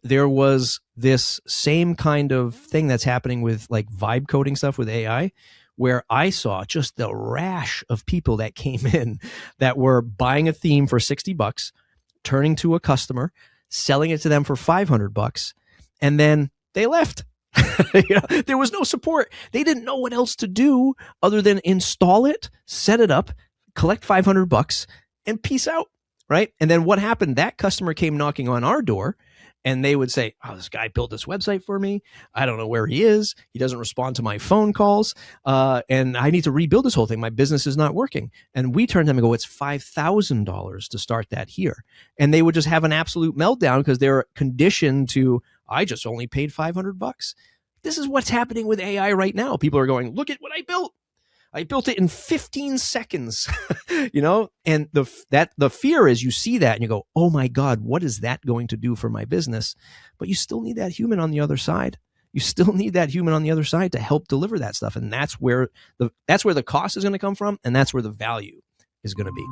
there was this same kind of thing that's happening with like vibe coding stuff with AI, where I saw just the rash of people that came in that were buying a theme for $60, turning to a customer, selling it to them for $500, and then they left. There was no support. They didn't know what else to do other than install it, set it up, collect $500, and peace out. Right. And then what happened? That customer came knocking on our door and they would say, oh, this guy built this website for me. I don't know where he is. He doesn't respond to my phone calls. And I need to rebuild this whole thing. My business is not working. And we turn to them and go, it's $5,000 to start that here. And they would just have an absolute meltdown because they're conditioned to, I just only paid $500. This is what's happening with AI right now. People are going, look at what I built. I built it in 15 seconds, and the fear is you see that and you go, oh my God, what is that going to do for my business? But you still need that human on the other side. You still need that human on the other side to help deliver that stuff. And that's where the cost is going to come from. And that's where the value is going to be.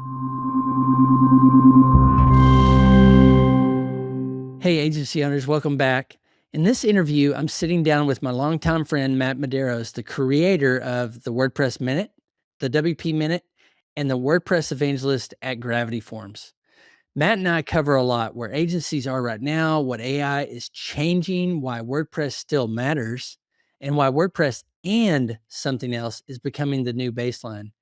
Hey, agency owners, welcome back. In this interview, I'm sitting down with my longtime friend, Matt Medeiros, the creator of the WordPress Minute, the WP Minute, and the WordPress evangelist at Gravity Forms. Matt and I cover a lot where agencies are right now, what AI is changing, why WordPress still matters, and why WordPress and something else is becoming the new baseline.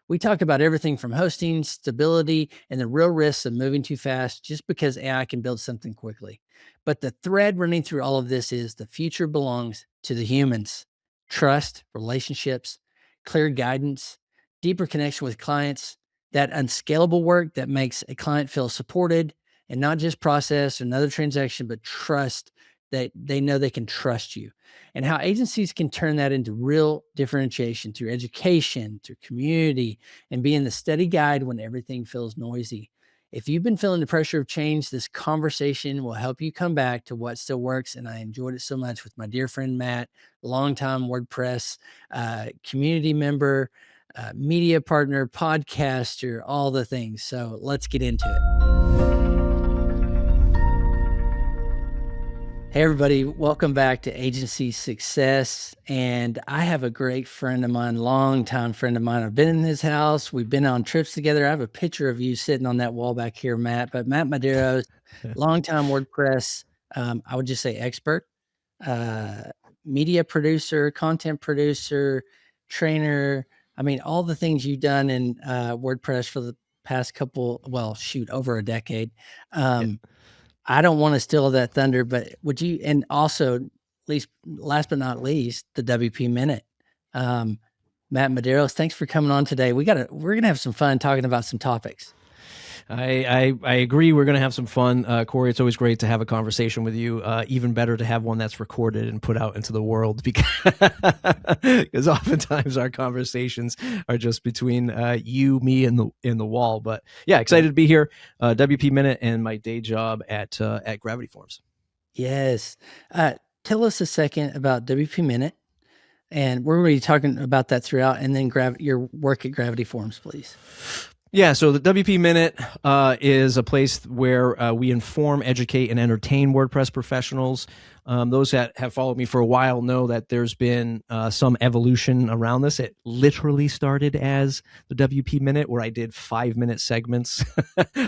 We talk about everything from hosting, stability, and the real risks of moving too fast just because AI can build something quickly. But the thread running through all of this is the future belongs to the humans. Trust, relationships, clear guidance, deeper connection with clients, that unscalable work that makes a client feel supported and not just process another transaction, but trust that they know they can trust you, and how agencies can turn that into real differentiation through education, through community, and being the steady guide when everything feels noisy. If you've been feeling the pressure of change, this conversation will help you come back to what still works. And I enjoyed it so much with my dear friend, Matt, longtime WordPress community member, media partner, podcaster, all the things. So let's get into it. Hey, everybody. Welcome back to Agency Success. And I have a great friend of mine, longtime friend of mine. I've been in his house. We've been on trips together. I have a picture of you sitting on that wall back here, Matt. But Matt Medeiros, longtime WordPress, I would just say expert, media producer, content producer, trainer. I mean, all the things you've done in WordPress for the past over a decade. I don't want to steal that thunder, but would you, and also last but not least, the WP Minute. Matt Medeiros, thanks for coming on today. We're going to have some fun talking about some topics. I agree. We're going to have some fun. Cory, it's always great to have a conversation with you. Even better to have one that's recorded and put out into the world because oftentimes our conversations are just between you, me, and the wall. But yeah, excited to be here. WP Minute and my day job at Gravity Forms. Yes. Tell us a second about WP Minute. And we're going to be talking about that throughout, and then your work at Gravity Forms, please. Yeah, so the WP Minute is a place where we inform, educate, and entertain WordPress professionals. Those that have followed me for a while know that there's been some evolution around this. It literally started as the WP Minute, where I did 5-minute segments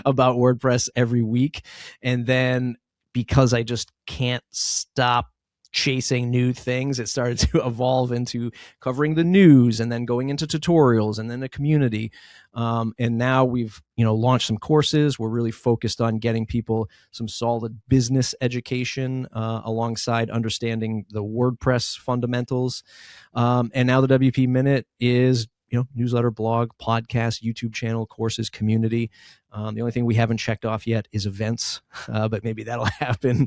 about WordPress every week. And then because I just can't stop chasing new things, it started to evolve into covering the news and then going into tutorials and then the community. And now we've launched some courses. We're really focused on getting people some solid business education alongside understanding the WordPress fundamentals. And now the WP Minute is newsletter, blog, podcast, YouTube channel, courses, community. The only thing we haven't checked off yet is events, but maybe that'll happen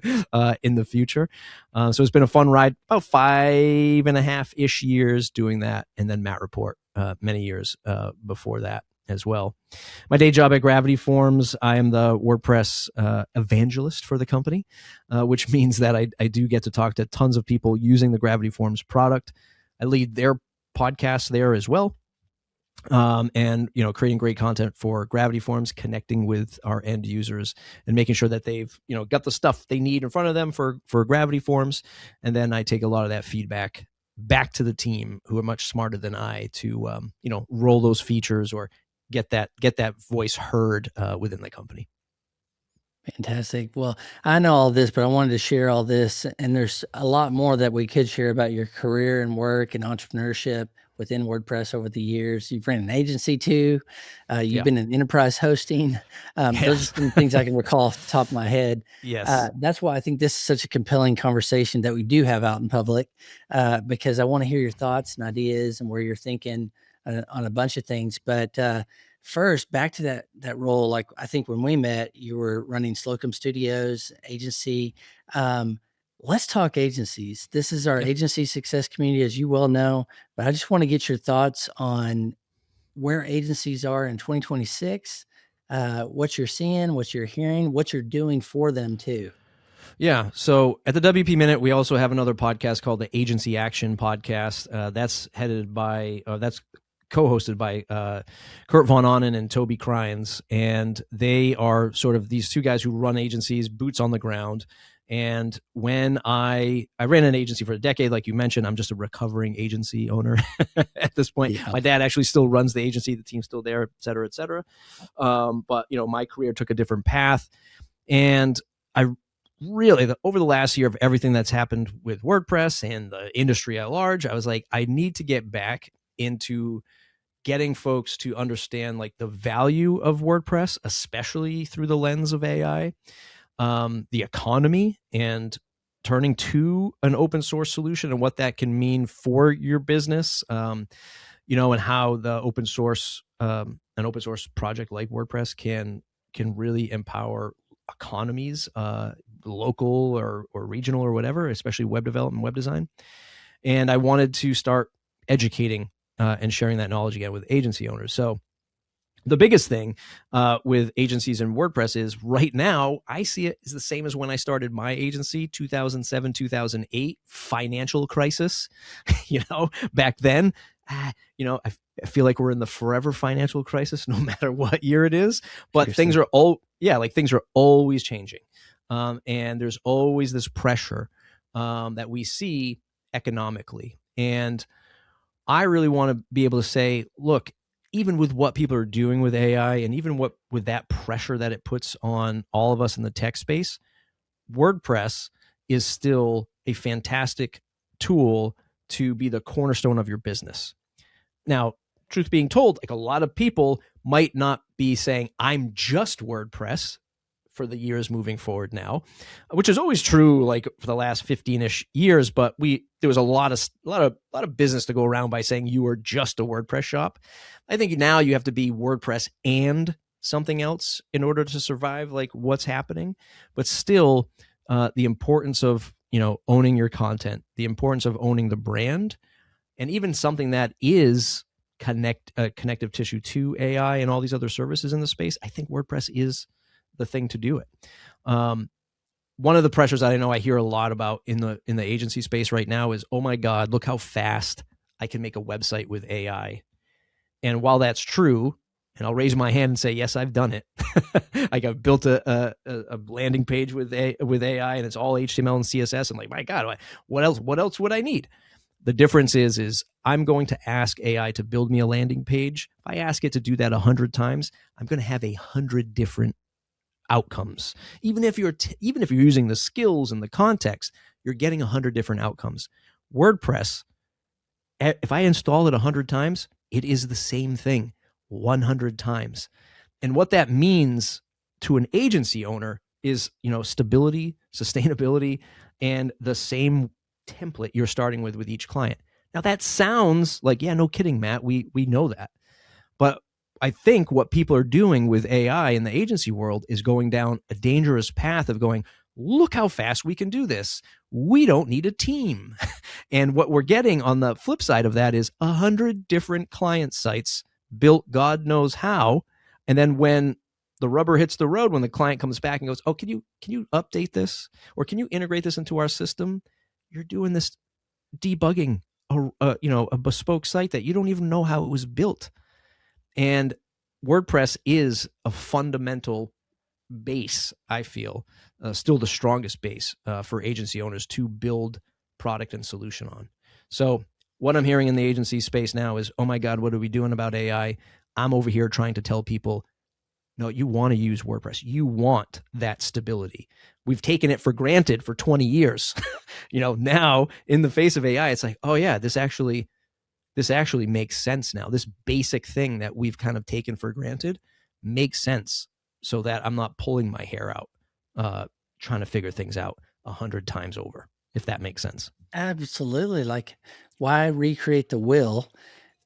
in the future. So it's been a fun ride, about 5.5-ish years doing that. And then Matt Report, many years before that as well. My day job at Gravity Forms, I am the WordPress evangelist for the company, which means that I do get to talk to tons of people using the Gravity Forms product. I lead their podcast there as well. and creating great content for Gravity Forms, connecting with our end users, and making sure that they've got the stuff they need in front of them for Gravity Forms. And then I take a lot of that feedback back to the team, who are much smarter than I, to roll those features or get that voice heard within the company. Fantastic. Well, I know all this, but I wanted to share all this. And there's a lot more that we could share about your career and work and entrepreneurship within WordPress over the years. You've ran an agency too. You've been in enterprise hosting. Those are some things I can recall off the top of my head. Yes. That's why I think this is such a compelling conversation that we do have out in public, because I want to hear your thoughts and ideas and where you're thinking on a bunch of things. But first, back to that role. Like, I think when we met, you were running Slocum Studios agency. Let's talk agencies. This is our agency success community, as you well know, but I just want to get your thoughts on where agencies are in 2026, what you're seeing, what you're hearing, what you're doing for them too. Yeah. So at the WP Minute, we also have another podcast called the Agency Action Podcast. That's co-hosted by Kurt Von Onen and Toby Crines. And they are sort of these two guys who run agencies, boots on the ground. And when I ran an agency for a decade, like you mentioned, I'm just a recovering agency owner at this point. Yeah. My dad actually still runs the agency. The team's still there, et cetera, et cetera. But, my career took a different path. And I really, over the last year of everything that's happened with WordPress and the industry at large, I was like, I need to get back into getting folks to understand like the value of WordPress, especially through the lens of AI, the economy, and turning to an open source solution and what that can mean for your business, and how the open source, an open source project like WordPress can really empower economies, local or regional or whatever, especially web development, web design. And I wanted to start educating and sharing that knowledge again with agency owners. So the biggest thing with agencies and WordPress is right now, I see it as the same as when I started my agency, 2007, 2008, financial crisis. Back then, I feel like we're in the forever financial crisis, no matter what year it is. But things are always changing. And there's always this pressure that we see economically. And I really want to be able to say, look, even with what people are doing with AI, and even with that pressure that it puts on all of us in the tech space, WordPress is still a fantastic tool to be the cornerstone of your business. Now, truth being told, like, a lot of people might not be saying, I'm just WordPress for the years moving forward now, which is always true, like for the last 15-ish years. But there was a lot of business to go around by saying you were just a WordPress shop. I think now you have to be WordPress and something else in order to survive like what's happening. But still, the importance of owning your content, the importance of owning the brand, and even something that is connective tissue to AI and all these other services in the space. I think WordPress is the thing to do it. One of the pressures I know I hear a lot about in the agency space right now is, oh my God, look how fast I can make a website with AI. And while that's true, and I'll raise my hand and say, yes, I've done it. Like, I've built a landing page with AI, and it's all HTML and CSS. I'm like, my God, what else would I need? The difference is I'm going to ask AI to build me a landing page. If I ask it to do that 100 times, I'm going to have 100 different outcomes. Even if you're using the skills and the context, you're getting 100 different outcomes. WordPress, if I install it 100 times, it is the same thing 100 times. And what that means to an agency owner is, stability, sustainability, and the same template you're starting with each client. Now, that sounds like, yeah, no kidding, Matt, we know that. But I think what people are doing with AI in the agency world is going down a dangerous path of going, look how fast we can do this. We don't need a team. And what we're getting on the flip side of that is 100 different client sites built God knows how. And then when the rubber hits the road, when the client comes back and goes, oh, can you update this? Or can you integrate this into our system? You're doing this debugging a bespoke site that you don't even know how it was built. And WordPress is a fundamental base, I feel, still the strongest base for agency owners to build product and solution on. So what I'm hearing in the agency space now is, oh my God, what are we doing about AI? I'm over here trying to tell people, no, you want to use WordPress. You want that stability. We've taken it for granted for 20 years. Now in the face of AI, it's like, oh yeah, this actually makes sense now. This basic thing that we've kind of taken for granted makes sense, so that I'm not pulling my hair out, trying to figure things out 100 times over, if that makes sense. Absolutely. Like, why recreate the wheel?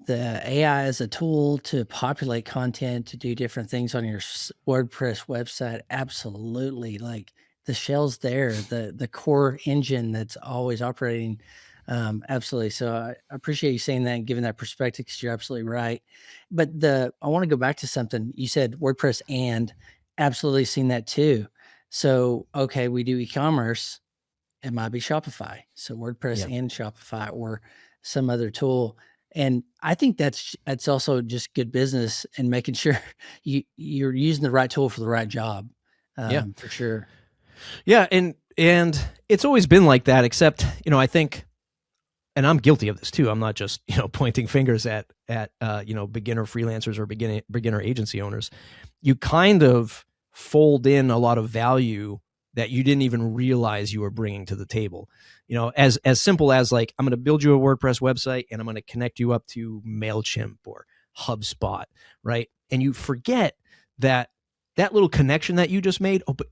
The AI is a tool to populate content, to do different things on your WordPress website. Absolutely. Like, the shell's there, the core engine that's always operating. Absolutely. So I appreciate you saying that and giving that perspective, because you're absolutely right. But I want to go back to something you said, WordPress, and absolutely seen that too. So, okay, we do e-commerce. It might be Shopify. So WordPress and Shopify, or some other tool. And I think that's also just good business, and making sure you're using the right tool for the right job. For sure. Yeah. And it's always been like that, except, I think, and I'm guilty of this too. I'm not just, pointing fingers at beginner freelancers or beginner agency owners. You kind of fold in a lot of value that you didn't even realize you were bringing to the table. As simple as, like, I'm going to build you a WordPress website and I'm going to connect you up to MailChimp or HubSpot, right? And you forget that little connection that you just made. Oh, but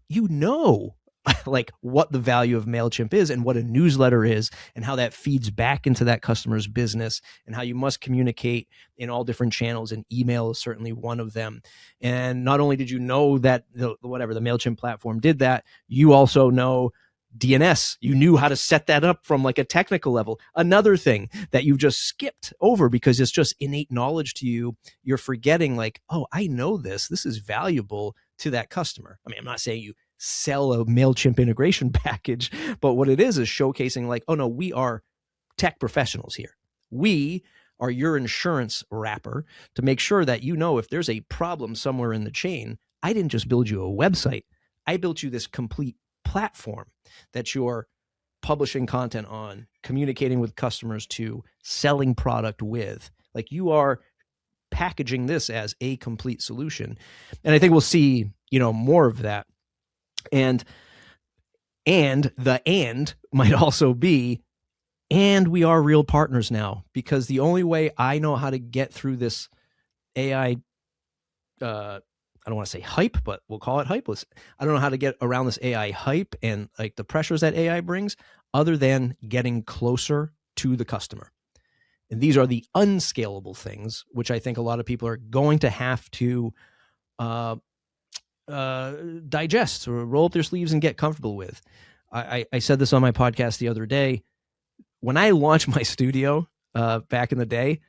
like what the value of MailChimp is, and what a newsletter is, and how that feeds back into that customer's business, and how you must communicate in all different channels, and email is certainly one of them. And not only did you know that the MailChimp platform did that, you also know DNS. You knew how to set that up from like a technical level. Another thing that you've just skipped over because it's just innate knowledge to you. You're forgetting, like, oh, I know this. This is valuable to that customer. I mean, I'm not saying you sell a MailChimp integration package, but what it is showcasing, like, oh no, we are tech professionals here. We are your insurance wrapper to make sure that, if there's a problem somewhere in the chain, I didn't just build you a website. I built you this complete platform that you're publishing content on, communicating with customers to, selling product with. Like, you are packaging this as a complete solution. And I think we'll see, more of that. And the might also be, and we are real partners now, because the only way I know how to get through this AI, I don't want to say hype, but we'll call it hype. I don't know how to get around this AI hype and like the pressures that AI brings, other than getting closer to the customer. And these are the unscalable things, which I think a lot of people are going to have to digest, or roll up their sleeves and get comfortable with. I said this on my podcast the other day. When I launched my studio back in the day,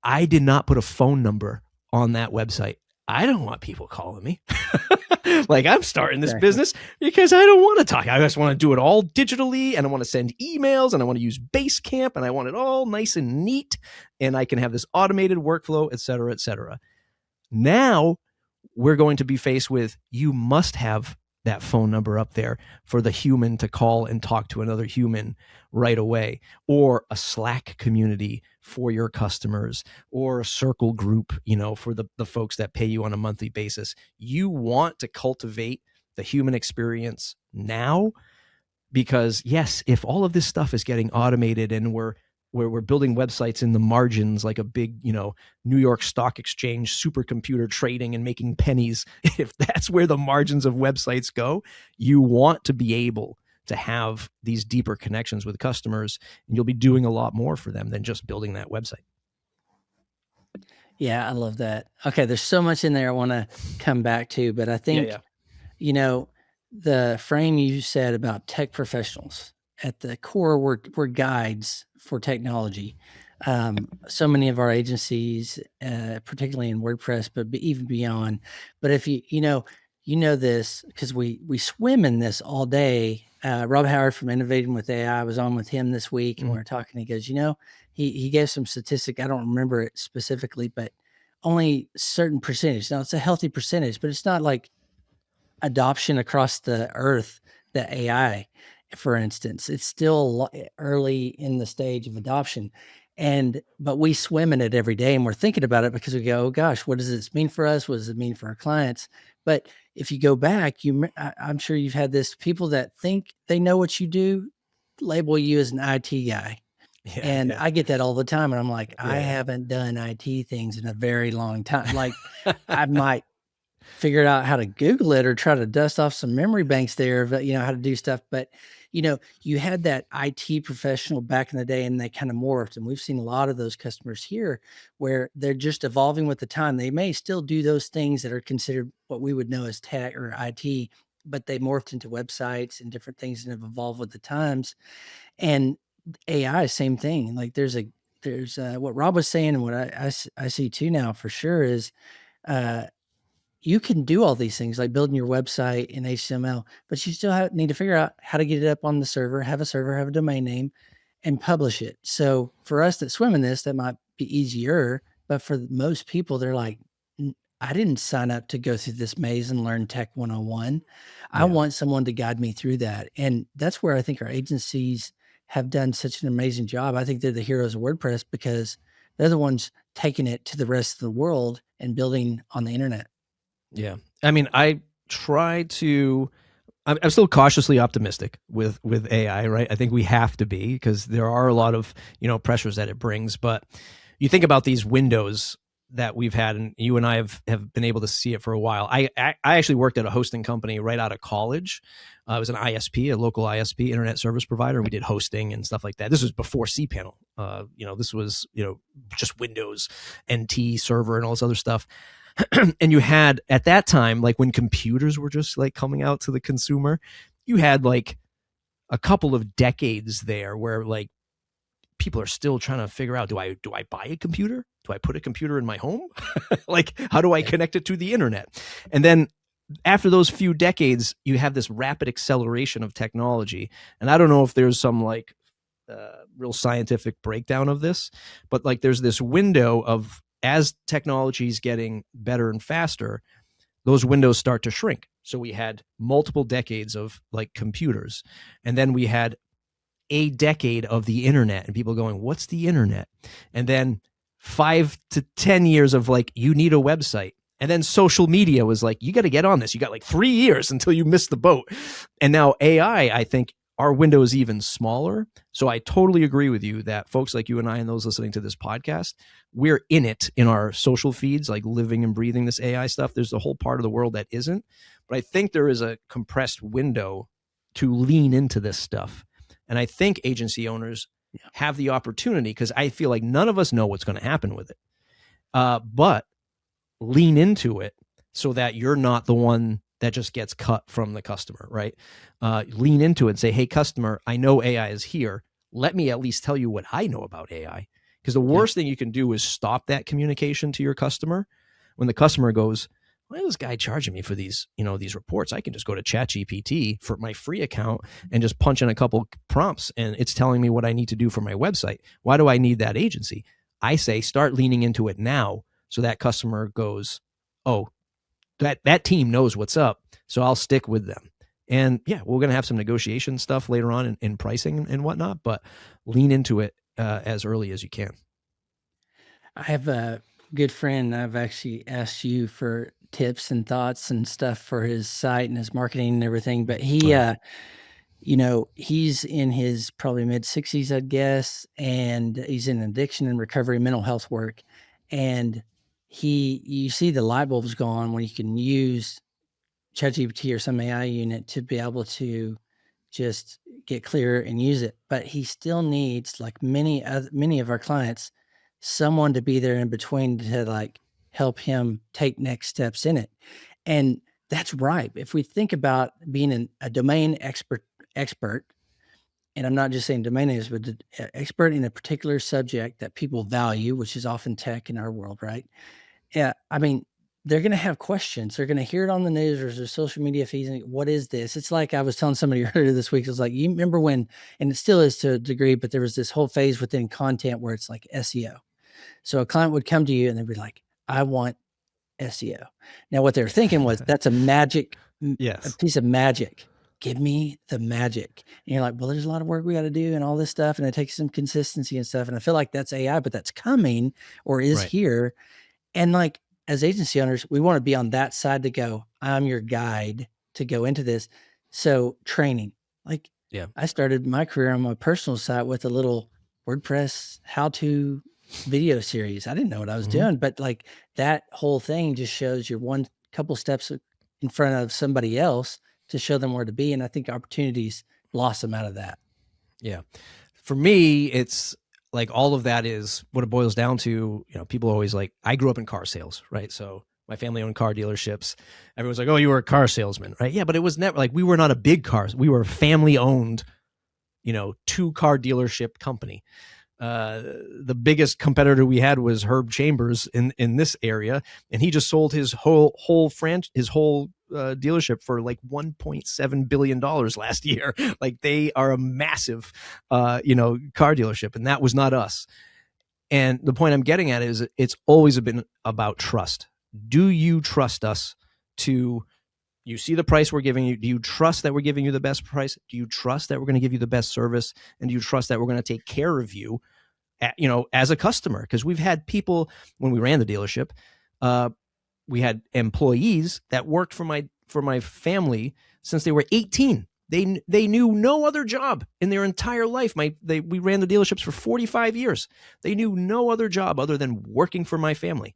I did not put a phone number on that website. I don't want people calling me. Like, I'm starting this business because I don't want to talk. I just want to do it all digitally, and I want to send emails, and I want to use Basecamp, and I want it all nice and neat, and I can have this automated workflow, et cetera, et cetera. Now we're going to be faced with, you must have that phone number up there for the human to call and talk to another human right away, or a Slack community for your customers, or a circle group, for the folks that pay you on a monthly basis. You want to cultivate the human experience now, because yes, if all of this stuff is getting automated and we're building websites in the margins, like a big, New York Stock Exchange supercomputer trading and making pennies, if that's where the margins of websites go, you want to be able to have these deeper connections with customers, and you'll be doing a lot more for them than just building that website. Yeah, I love that. Okay, there's so much in there I want to come back to, but I think, the frame you said about tech professionals, at the core, we're guides for technology. So many of our agencies, particularly in WordPress, but even beyond. But if you know this, because we swim in this all day. Rob Howard from Innovating with AI, I was on with him this week, and we were talking. He goes, he gave some statistic. I don't remember it specifically, but only certain percentage. Now it's a healthy percentage, but it's not like adoption across the earth, the AI, for instance. It's still early in the stage of adoption. But we swim in it every day and we're thinking about it because we go, oh gosh, what does this mean for us? What does it mean for our clients? But if you go back, I'm sure you've had this, people that think they know what you do, label you as an IT guy. Yeah, And yeah, I get that all the time. And I'm like, I yeah, haven't done IT things in a very long time. Like I might figured out how to Google it or try to dust off some memory banks there of, how to do stuff. But, you had that IT professional back in the day and they kind of morphed. And we've seen a lot of those customers here where they're just evolving with the time. They may still do those things that are considered what we would know as tech or IT, but they morphed into websites and different things and have evolved with the times. And AI, same thing. Like there's what Rob was saying and what I see too now for sure is, uh, you can do all these things like building your website in HTML, but you still need to figure out how to get it up on the server, have a domain name, and publish it. So for us that swim in this, that might be easier. But for most people, they're like, I didn't sign up to go through this maze and learn Tech 101. I yeah. want someone to guide me through that. And that's where I think our agencies have done such an amazing job. I think they're the heroes of WordPress because they're the ones taking it to the rest of the world and building on the internet. Yeah. I mean, I try to. I'm still cautiously optimistic with AI, right? I think we have to be because there are a lot of pressures that it brings. But you think about these windows that we've had, and you and I have been able to see it for a while. I actually worked at a hosting company right out of college. It was an ISP, a local ISP, internet service provider. We did hosting and stuff like that. This was before cPanel. This was just Windows, NT server, and all this other stuff. And you had at that time, like when computers were just like coming out to the consumer, you had like a couple of decades there where like people are still trying to figure out, do I buy a computer? Do I put a computer in my home? Like, how do I connect it to the internet? And then after those few decades, you have this rapid acceleration of technology. And I don't know if there's some like real scientific breakdown of this, but like there's this window of as technology is getting better and faster, those windows start to shrink. So we had multiple decades of like computers, and then we had a decade of the internet and people going, what's the internet? And then 5 to 10 years of like, you need a website. And then social media was like, you got to get on this. You got like 3 years until you miss the boat. And now AI, I think our window is even smaller. So I totally agree with you that folks like you and I and those listening to this podcast, we're in it in our social feeds, like living and breathing this AI stuff. There's a whole part of the world that isn't. But I think there is a compressed window to lean into this stuff. And I think agency owners have the opportunity because I feel like none of us know what's going to happen with it. But lean into it so that you're not the one that just gets cut from the customer, right? Lean into it and say, hey, customer, I know AI is here. Let me at least tell you what I know about AI. Because the worst thing you can do is stop that communication to your customer. When the customer goes, why is this guy charging me for these, these reports? I can just go to ChatGPT for my free account and just punch in a couple prompts and it's telling me what I need to do for my website. Why do I need that agency? I say, start leaning into it now so that customer goes, oh, that team knows what's up, so I'll stick with them. And yeah, we're going to have some negotiation stuff later on in pricing and whatnot, but lean into it as early as you can. I have a good friend. I've actually asked you for tips and thoughts and stuff for his site and his marketing and everything, but he, he's in his probably mid 60s, I'd guess, and he's in addiction and recovery, mental health work. And you see the light bulbs go on when you can use ChatGPT or some AI unit to be able to just get clear and use it. But he still needs, like many of our clients, someone to be there in between to like help him take next steps in it. And that's right. If we think about being a domain expert, and I'm not just saying domain is, but expert in a particular subject that people value, which is often tech in our world, right? Yeah. I mean, they're going to have questions. They're going to hear it on the news or their social media feeds. And what is this? It's like I was telling somebody earlier this week. It was like, you remember when, and it still is to a degree, but there was this whole phase within content where it's like SEO. So a client would come to you and they'd be like, I want SEO. Now, what they were thinking was, that's a magic, a Yes. piece of magic. Give me the magic. And you're like, well, there's a lot of work we got to do and all this stuff. And it takes some consistency and stuff. And I feel like that's AI, but that's coming or is Right. here. And like, as agency owners, we want to be on that side to go, I'm your guide to go into this. So training, like, Yeah. I started my career on my personal site with a little WordPress how-to video series. I didn't know what I was doing, but like that whole thing just shows you're one couple steps in front of somebody else to show them where to be. And I think opportunities blossom out of that. Yeah. For me, it's like all of that is what it boils down to. You know, people are always like, I grew up in car sales, right? So my family owned car dealerships. Everyone's like, oh, you were a car salesman, right? Yeah, but it was never like, we were not a big car. We were a family owned, 2-car dealership company. The biggest competitor we had was Herb Chambers in this area, and he just sold his whole dealership for like $1.7 billion last year. Like, they are a massive, car dealership, and that was not us. And the point I'm getting at is it's always been about trust. Do you trust us to? You see the price we're giving you. Do you trust that we're giving you the best price? Do you trust that we're going to give you the best service? And do you trust that we're going to take care of you, as a customer? Because we've had people, when we ran the dealership, we had employees that worked for my family since they were 18. They knew no other job in their entire life. We ran the dealerships for 45 years. They knew no other job other than working for my family.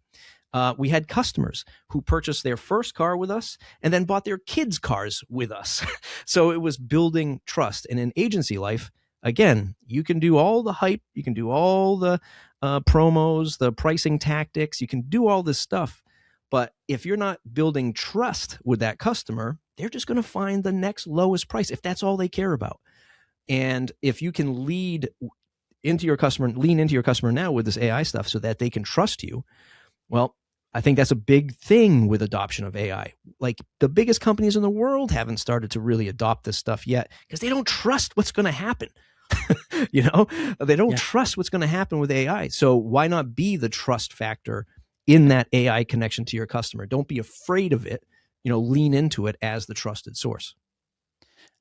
We had customers who purchased their first car with us and then bought their kids' cars with us. So it was building trust. And in agency life, again, you can do all the hype, you can do all the promos, the pricing tactics, you can do all this stuff. But if you're not building trust with that customer, they're just going to find the next lowest price if that's all they care about. And if you can lean into your customer now with this AI stuff so that they can trust you, well, I think that's a big thing with adoption of AI. Like, the biggest companies in the world haven't started to really adopt this stuff yet because they don't trust what's going to happen. They don't trust what's going to happen with AI. So why not be the trust factor in that AI connection to your customer? Don't be afraid of it. Lean into it as the trusted source.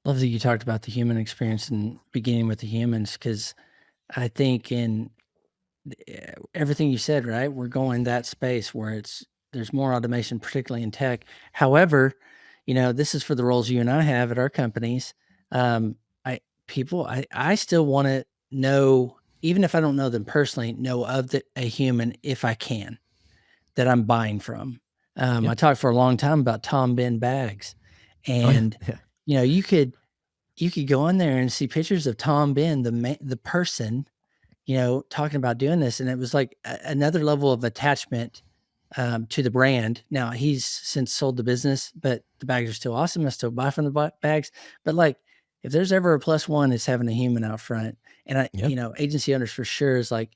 Love that you talked about the human experience and beginning with the humans, because I think in everything you said, right, we're going that space where there's more automation, particularly in tech. However, this is for the roles you and I have at our companies. I still want to know, even if I don't know them personally, know of a human, if I can, that I'm buying from. I talked for a long time about Tom Ben bags, and you could go in there and see pictures of Tom Ben, the person, talking about doing this. And it was like another level of attachment to the brand. Now, he's since sold the business, but the bags are still awesome. I still buy from the bags. But like, if there's ever a plus one, it's having a human out front. And agency owners for sure is like,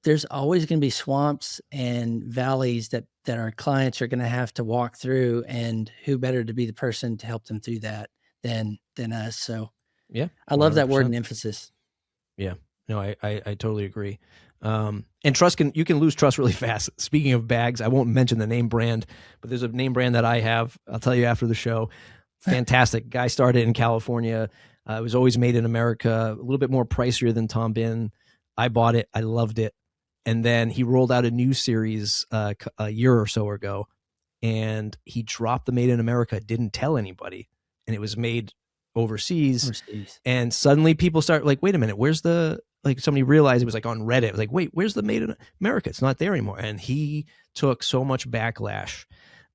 there's always going to be swamps and valleys that our clients are going to have to walk through, and who better to be the person to help them through that than us. So I love that word and emphasis. Yeah, no, I totally agree. And you can lose trust really fast. Speaking of bags, I won't mention the name brand, but there's a name brand that I have. I'll tell you after the show. Fantastic. Guy started in California. It was always made in America, a little bit more pricier than Tom Ben. I bought it. I loved it. And then he rolled out a new series a year or so ago, and he dropped the Made in America, didn't tell anybody, and it was made overseas. And suddenly people start like, wait a minute, where's somebody realized, it was like on Reddit, it was like, wait, where's the Made in America? It's not there anymore. And he took so much backlash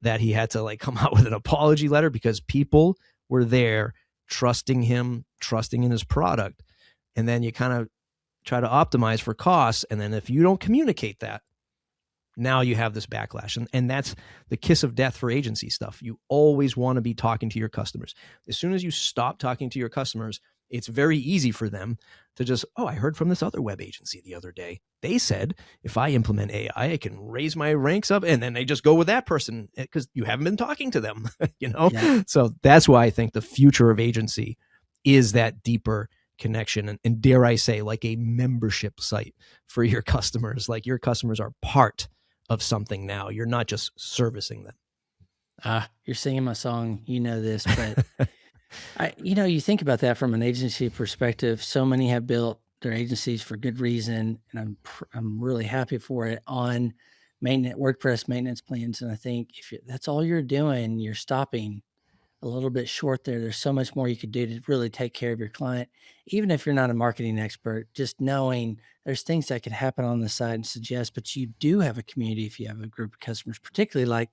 that he had to come out with an apology letter, because people were there trusting him, trusting in his product. And then you kind of try to optimize for costs. And then if you don't communicate that, now you have this backlash. And that's the kiss of death for agency stuff. You always want to be talking to your customers. As soon as you stop talking to your customers, it's very easy for them to just, I heard from this other web agency the other day. They said, if I implement AI, I can raise my ranks up. And then they just go with that person because you haven't been talking to them, So that's why I think the future of agency is that deeper connection, and dare I say, like a membership site for your customers. Like, your customers are part of something now. You're not just servicing them. You're singing my song. You know this, but you think about that from an agency perspective. So many have built their agencies for good reason, and I'm really happy for it on WordPress maintenance plans. And I think if that's all you're doing, you're stopping a little bit short there. There's so much more you could do to really take care of your client, even if you're not a marketing expert. Just knowing there's things that could happen on the side and suggest, but you do have a community if you have a group of customers, particularly like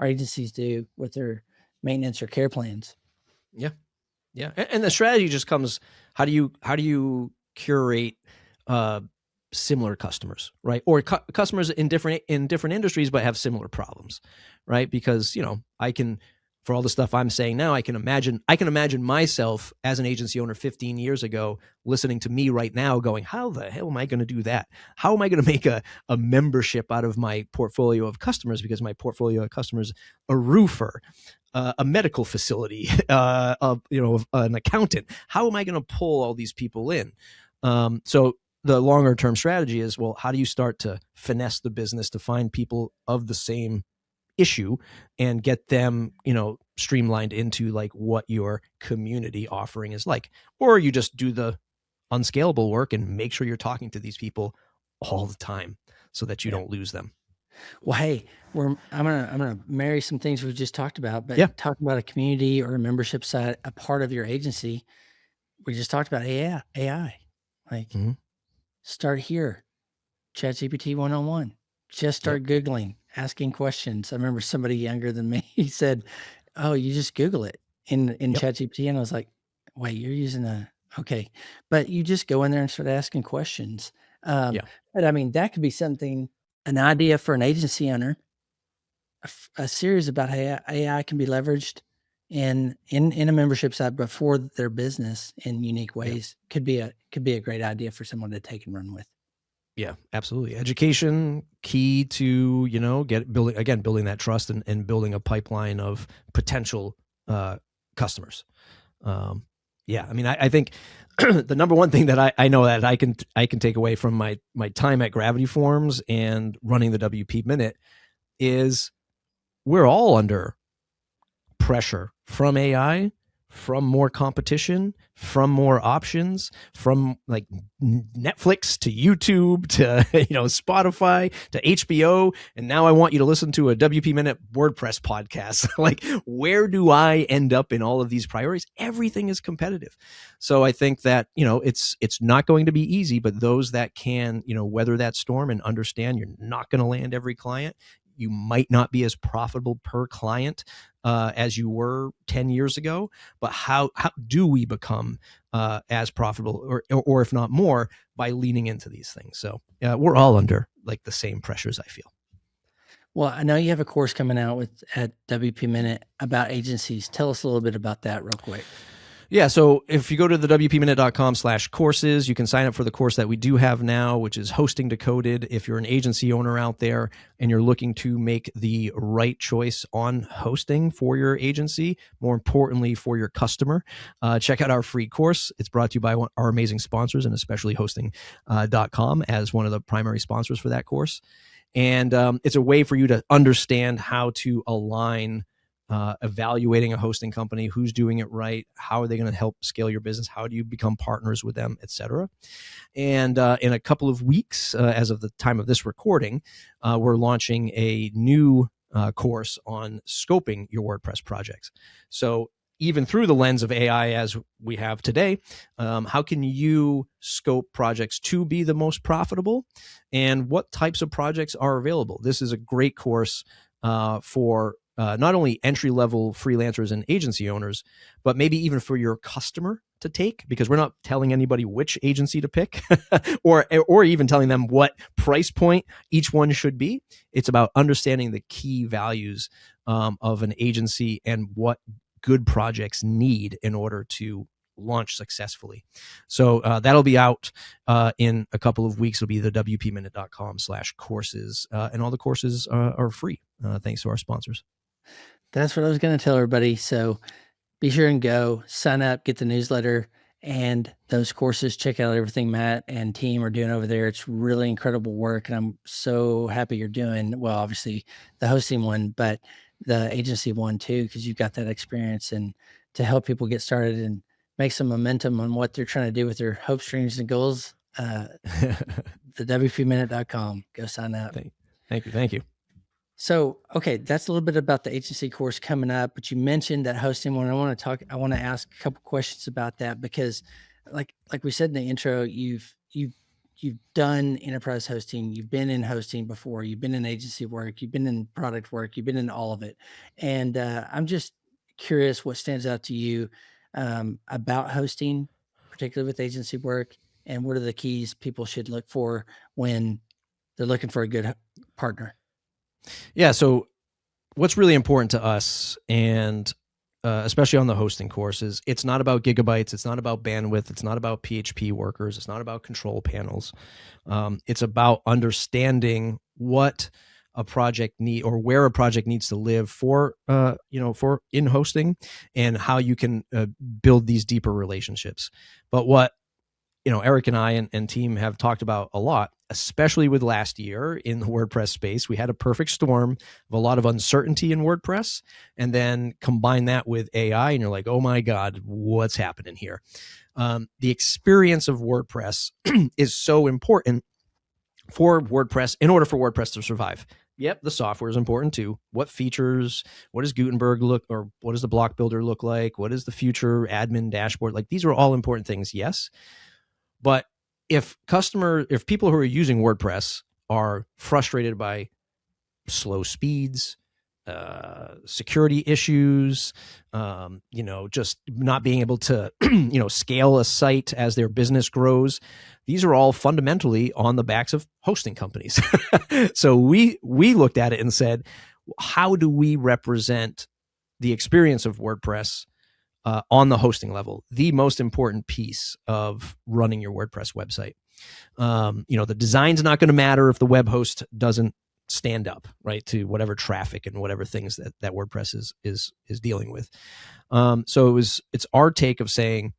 our agencies do with their maintenance or care plans. Yeah. Yeah. And the strategy just comes, how do you curate similar customers, right? Or customers in different industries, but have similar problems, right? Because, for all the stuff I'm saying now, I can imagine myself as an agency owner 15 years ago, listening to me right now going, how the hell am I going to do that? How am I going to make a membership out of my portfolio of customers? Because my portfolio of customers, a roofer, a medical facility, an accountant. How am I going to pull all these people in? So the longer term strategy is, well, how do you start to finesse the business to find people of the same issue and get them, streamlined into like what your community offering is like? Or you just do the unscalable work and make sure you're talking to these people all the time so that you don't lose them. Well, hey, I'm gonna marry some things we've just talked about, but talking about a community or a membership side, a part of your agency, we just talked about AI. Like, start here, ChatGPT 101. Just start Googling, asking questions. I remember somebody younger than me, he said, "Oh, you just Google it in ChatGPT," and I was like, "Wait, you're using okay," but you just go in there and start asking questions. But I mean, that could be something. An idea for an agency owner, a series about how AI can be leveraged in a membership side, but for their business in unique ways, could be a great idea for someone to take and run with. Yeah, absolutely. Education key to, building that trust and building a pipeline of potential customers. I mean, I think the number one thing that I know that I can take away from my time at Gravity Forms and running the WP Minute is we're all under pressure from AI, from more competition, from more options, from like Netflix to YouTube to Spotify to HBO, and now I want you to listen to a WP Minute WordPress podcast. Like, where do I end up in all of these priorities? Everything is competitive. So I think that it's not going to be easy, but those that can weather that storm and understand you're not going to land every client. You might not be as profitable per client as you were 10 years ago, but how do we become as profitable or if not more by leaning into these things? So we're all under like the same pressures, I feel. Well, I know you have a course coming out at WP Minute about agencies. Tell us a little bit about that real quick. Yeah, so if you go to the wpminute.com/courses, you can sign up for the course that we do have now, which is Hosting Decoded. If you're an agency owner out there and you're looking to make the right choice on hosting for your agency, more importantly for your customer, check out our free course. It's brought to you by our amazing sponsors, and especially Hosting.com as one of the primary sponsors for that course. And it's a way for you to understand how to align evaluating a hosting company, who's doing it right, how are they going to help scale your business, how do you become partners with them, etc. And in a couple of weeks, as of the time of this recording, we're launching a new course on scoping your WordPress projects. So even through the lens of AI as we have today, how can you scope projects to be the most profitable, and what types of projects are available? This is a great course for not only entry-level freelancers and agency owners, but maybe even for your customer to take, because we're not telling anybody which agency to pick or even telling them what price point each one should be. It's about understanding the key values of an agency and what good projects need in order to launch successfully. So that'll be out in a couple of weeks. It'll be the wpminute.com/courses, and all the courses are free. Thanks to our sponsors. That's what I was going to tell everybody. So be sure and go sign up, get the newsletter, and those courses. Check out everything Matt and team are doing over there. It's really incredible work, and I'm so happy you're doing, well, obviously the hosting one, but the agency one too, because you've got that experience, and to help people get started and make some momentum on what they're trying to do with their hopes, dreams, and goals. The WPminute.com. Go sign up. Thank you. So, okay, that's a little bit about the agency course coming up, but you mentioned that hosting one. I want to ask a couple questions about that, because like we said in the intro, you've done enterprise hosting, you've been in hosting before, you've been in agency work, you've been in product work, you've been in all of it. And I'm just curious what stands out to you about hosting, particularly with agency work, and what are the keys people should look for when they're looking for a good partner? Yeah. So what's really important to us, and especially on the hosting courses, it's not about gigabytes. It's not about bandwidth. It's not about PHP workers. It's not about control panels. It's about understanding what a project need, or where a project needs to live for in hosting, and how you can build these deeper relationships. But what Eric and I and team have talked about a lot, especially with last year in the WordPress space, we had a perfect storm of a lot of uncertainty in WordPress, and then combine that with AI, and you're like, oh my God, what's happening here? The experience of WordPress is so important for WordPress, in order for WordPress to survive. Yep, the software is important too. What features? What does Gutenberg look, or what does the block builder look like? What is the future admin dashboard like? These are all important things, yes. But if people who are using WordPress are frustrated by slow speeds, security issues, just not being able to, scale a site as their business grows, these are all fundamentally on the backs of hosting companies. So we looked at it and said, how do we represent the experience of WordPress on the hosting level, the most important piece of running your WordPress website? The design's not going to matter if the web host doesn't stand up, right, to whatever traffic and whatever things that WordPress is dealing with. So it's our take of saying,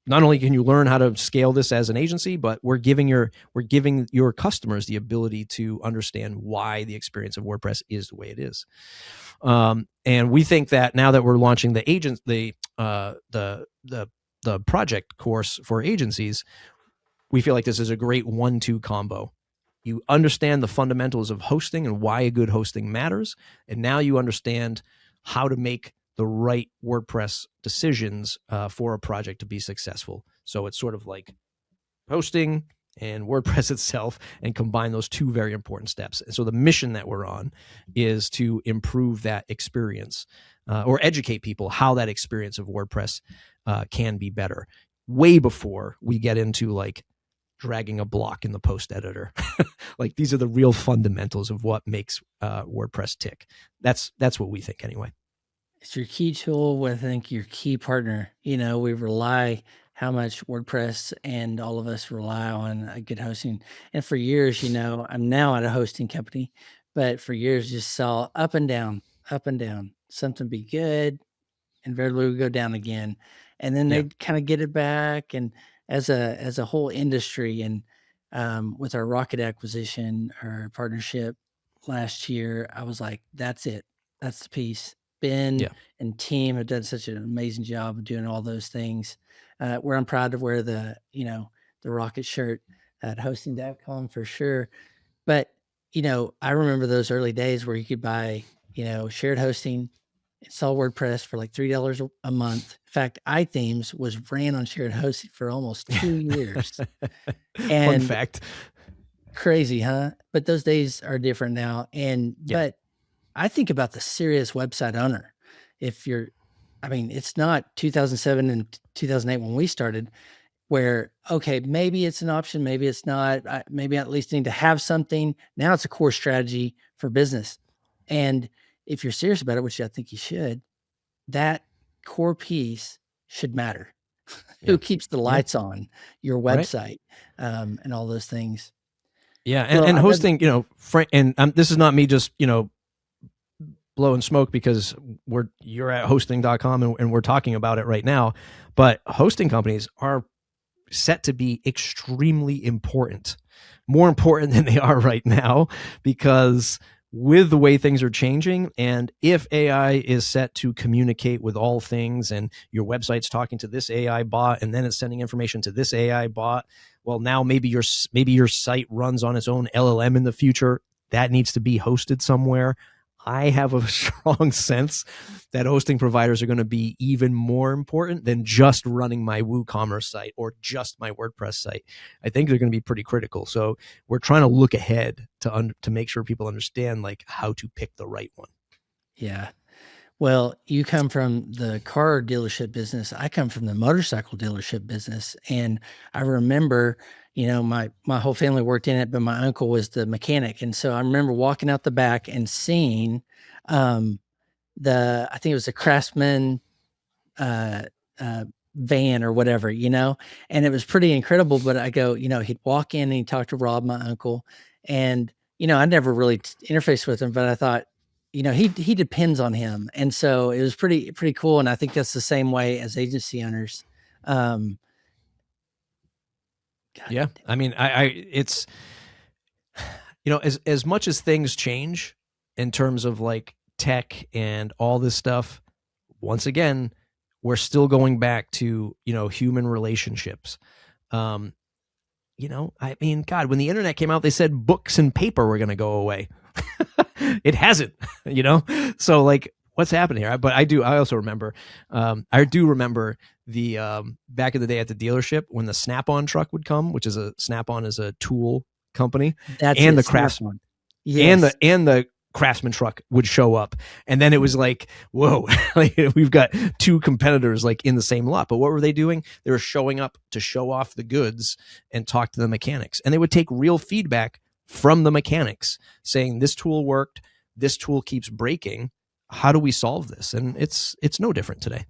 not only can you learn how to scale this as an agency, but we're giving your customers the ability to understand why the experience of WordPress is the way it is. And we think that now that we're launching the project course for agencies, we feel like this is a great 1-2 combo. You understand the fundamentals of hosting and why a good hosting matters, and now you understand how to make the right WordPress decisions for a project to be successful. So it's sort of like hosting and WordPress itself, and combine those two very important steps. And so the mission that we're on is to improve that experience, or educate people how that experience of WordPress can be better, way before we get into like dragging a block in the post editor. Like, these are the real fundamentals of what makes WordPress tick. That's what we think anyway. It's your key tool. I think your key partner. We rely, how much WordPress and all of us rely on a good hosting. And for years, I'm now at a hosting company, but for years just saw up and down, something be good, and invariably we go down again. And then they kind of get it back. And as a whole industry, and with our Rocket acquisition or partnership last year, I was like, that's it. That's the piece. Ben and team have done such an amazing job of doing all those things. Where I'm proud to wear the Rocket shirt at hosting.com for sure. But, I remember those early days where you could buy, shared hosting, install WordPress for like $3 a month. In fact, iThemes was ran on shared hosting for almost 2 years. Fun fact. Crazy, huh? But those days are different now. But I think about the serious website owner. It's not 2007 and 2008 when we started, where, okay, maybe it's an option, maybe it's not, maybe I at least need to have something. Now it's a core strategy for business. And if you're serious about it, which I think you should, that core piece should matter. Who keeps the lights on your website, and all those things. Yeah. And hosting, this is not me just, blowing smoke because you're at hosting.com and we're talking about it right now. But hosting companies are set to be extremely important, more important than they are right now, because with the way things are changing, and if AI is set to communicate with all things, and your website's talking to this AI bot, and then it's sending information to this AI bot, well, now maybe your site runs on its own LLM in the future. That needs to be hosted somewhere. I have a strong sense that hosting providers are going to be even more important than just running my WooCommerce site or just my WordPress site. I think they're going to be pretty critical. So we're trying to look ahead to make sure people understand like how to pick the right one. Yeah. Well, you come from the car dealership business. I come from the motorcycle dealership business. And I remember, my whole family worked in it, but my uncle was the mechanic. And so I remember walking out the back and seeing I think it was a Craftsman uh, van or whatever, and it was pretty incredible. But I go, he'd walk in and he'd talk to Rob, my uncle, and I never really interfaced with him, but I thought, he depends on him, and so it was pretty cool. And I think that's the same way as agency owners. God, Yeah, I mean, it's as much as things change in terms of like tech and all this stuff, once again, we're still going back to, human relationships. I mean, God, when the internet came out, they said books and paper were going to go away. It hasn't, So like, what's happening here? But I also remember, I do remember the back in the day at the dealership when the Snap-on truck would come, which is Snap-on is a tool company, that's and it, the Craftsman, yes. and the Craftsman truck would show up, and then it was like, whoa, like, we've got two competitors like in the same lot. But what were they doing? They were showing up to show off the goods and talk to the mechanics, and they would take real feedback from the mechanics saying, this tool worked, this tool keeps breaking, how do we solve this? And it's no different today.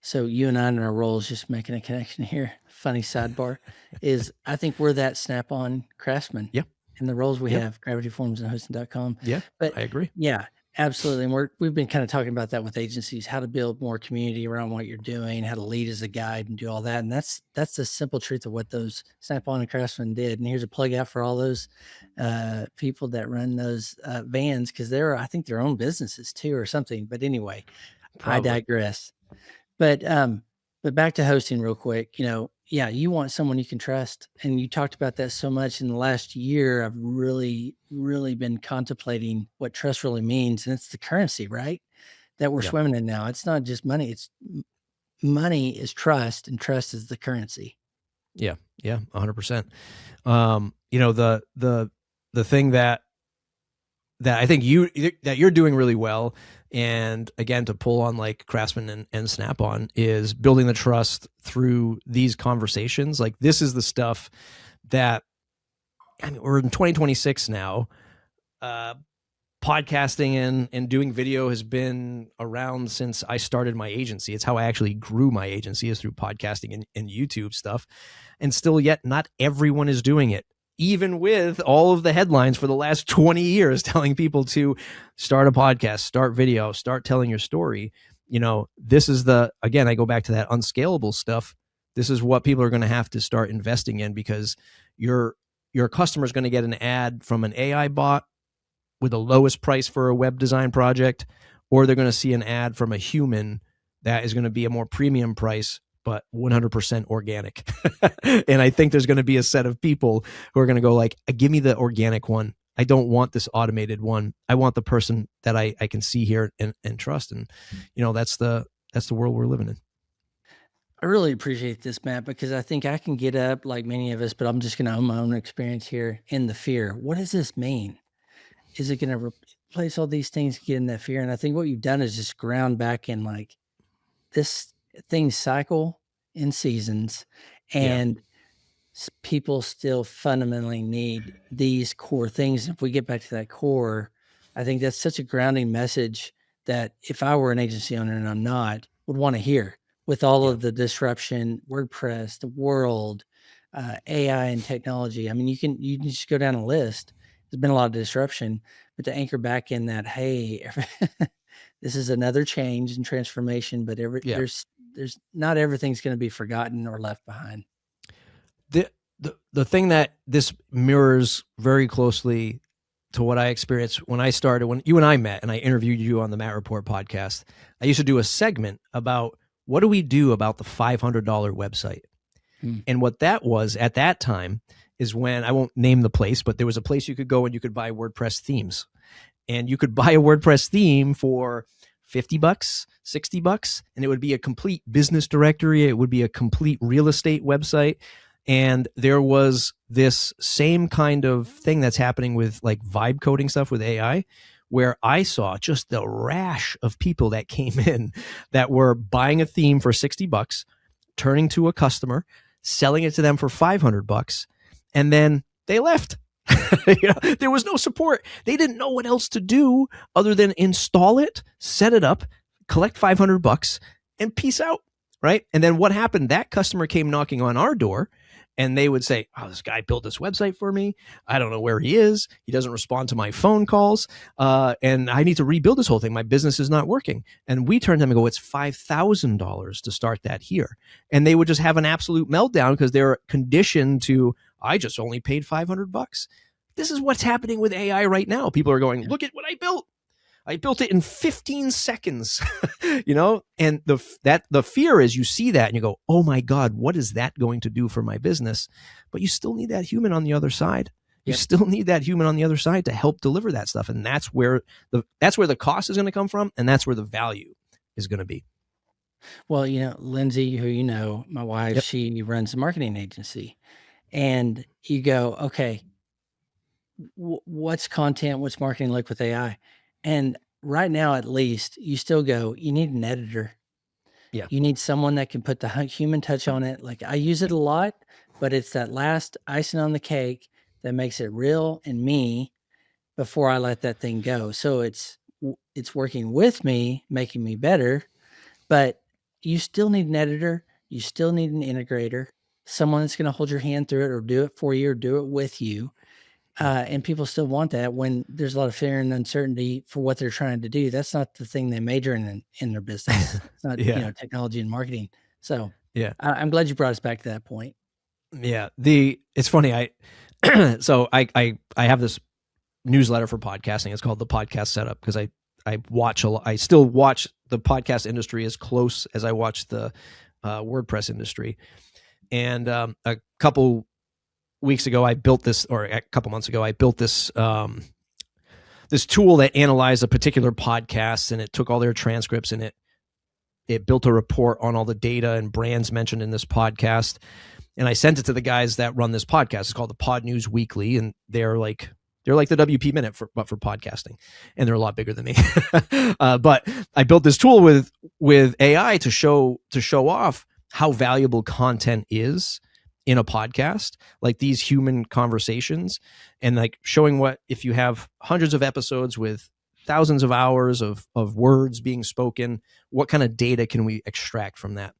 So you and I in our roles, just making a connection here, funny sidebar, is I think we're that Snap-on Craftsman. Yeah. In the roles we Yep. have, gravityforms and hosting.com. Yeah, But I agree. yeah, absolutely. And we've been kind of talking about that with agencies, how to build more community around what you're doing, how to lead as a guide and do all that. And that's the simple truth of what those Snap-on and Craftsman did. And here's a plug out for all those people that run those vans, because they're, I think, their own businesses too or something. But anyway, Probably. I digress. But back to hosting real quick, yeah, you want someone you can trust. And you talked about that so much in the last year. I've really, really been contemplating what trust really means. And it's the currency, right? That we're swimming in now. It's not just money. It's money is trust, and trust is the currency. Yeah. 100%. The thing that I think you're doing really well, and again, to pull on like Craftsman and Snap-on, is building the trust through these conversations. Like, this is the stuff that, I mean, we're in 2026 now. Podcasting and doing video has been around since I started my agency. It's how I actually grew my agency, is through podcasting and YouTube stuff. And still yet not everyone is doing it, even with all of the headlines for the last 20 years telling people to start a podcast, start video, start telling your story. This is again, I go back to that unscalable stuff. This is what people are going to have to start investing in, because your customer is going to get an ad from an AI bot with the lowest price for a web design project, or they're going to see an ad from a human that is going to be a more premium price, but 100% organic. And I think there's going to be a set of people who are going to go like, give me the organic one. I don't want this automated one. I want the person that I can see here and trust. And, that's the world we're living in. I really appreciate this, Matt, because I think I can get up like many of us, but I'm just going to own my own experience here in the fear. What does this mean? Is it going to replace all these things, get in that fear? And I think what you've done is just ground back in like, this things cycle in seasons, and people still fundamentally need these core things. If we get back to that core, I think that's such a grounding message that if I were an agency owner, and I'm not, would want to hear, with all of the disruption, WordPress, the world, AI and technology. I mean, you can just go down a list. There's been a lot of disruption, but to anchor back in that, hey, this is another change and transformation, but Yeah. there's not everything's going to be forgotten or left behind. The thing that this mirrors very closely to what I experienced when I started, when you and I met and I interviewed you on the Matt Report podcast, I used to do a segment about what do we do about the $500 website? And what that was at that time is when, I won't name the place, but there was a place you could go and you could buy WordPress themes. And you could buy a WordPress theme for $50, $60, and it would be a complete business directory. It would be a complete real estate website. And there was this same kind of thing that's happening with like vibe coding stuff with AI, where I saw just the rash of people that came in that were buying a theme for $60, turning to a customer, selling it to them for $500, and then they left. There was no support. They didn't know what else to do other than install it, set it up, collect $500, and peace out. Right. And then what happened? That customer came knocking on our door and they would say, oh, this guy built this website for me. I don't know where he is. He doesn't respond to my phone calls. And I need to rebuild this whole thing. My business is not working. And we turn to them and go, it's $5,000 to start that here. And they would just have an absolute meltdown because they're conditioned to, I just only paid $500. This is what's happening with AI right now. People are going, look at what I built. I built it in 15 seconds, and the fear is you see that and you go, oh my God, what is that going to do for my business? But you still need that human on the other side. You still need that human on the other side to help deliver that stuff. And that's where the cost is going to come from. And that's where the value is going to be. Well, Lindsay, who, my wife, she runs a marketing agency, and you go, okay, what's content, what's marketing like with AI? And right now, at least, you still go, you need an editor. Yeah. You need someone that can put the human touch on it. Like, I use it a lot, but it's that last icing on the cake that makes it real and me before I let that thing go. So it's working with me, making me better, but you still need an editor. You still need an integrator, someone that's going to hold your hand through it or do it for you or do it with you. And people still want that when there's a lot of fear and uncertainty for what they're trying to do. That's not the thing they major in their business. It's not, technology and marketing. So I'm glad you brought us back to that point. Yeah. It's funny. I have this newsletter for podcasting. It's called the Podcast Setup because I still watch the podcast industry as close as I watch the WordPress industry. And a couple weeks ago, a couple months ago, I built this this tool that analyzed a particular podcast, and it took all their transcripts and it built a report on all the data and brands mentioned in this podcast. And I sent it to the guys that run this podcast. It's called the Pod News Weekly, and they're like the WP Minute but for podcasting, and they're a lot bigger than me. But I built this tool with AI to show off how valuable content is in a podcast, like these human conversations, and like showing what, if you have hundreds of episodes with thousands of hours of words being spoken, what kind of data can we extract from that?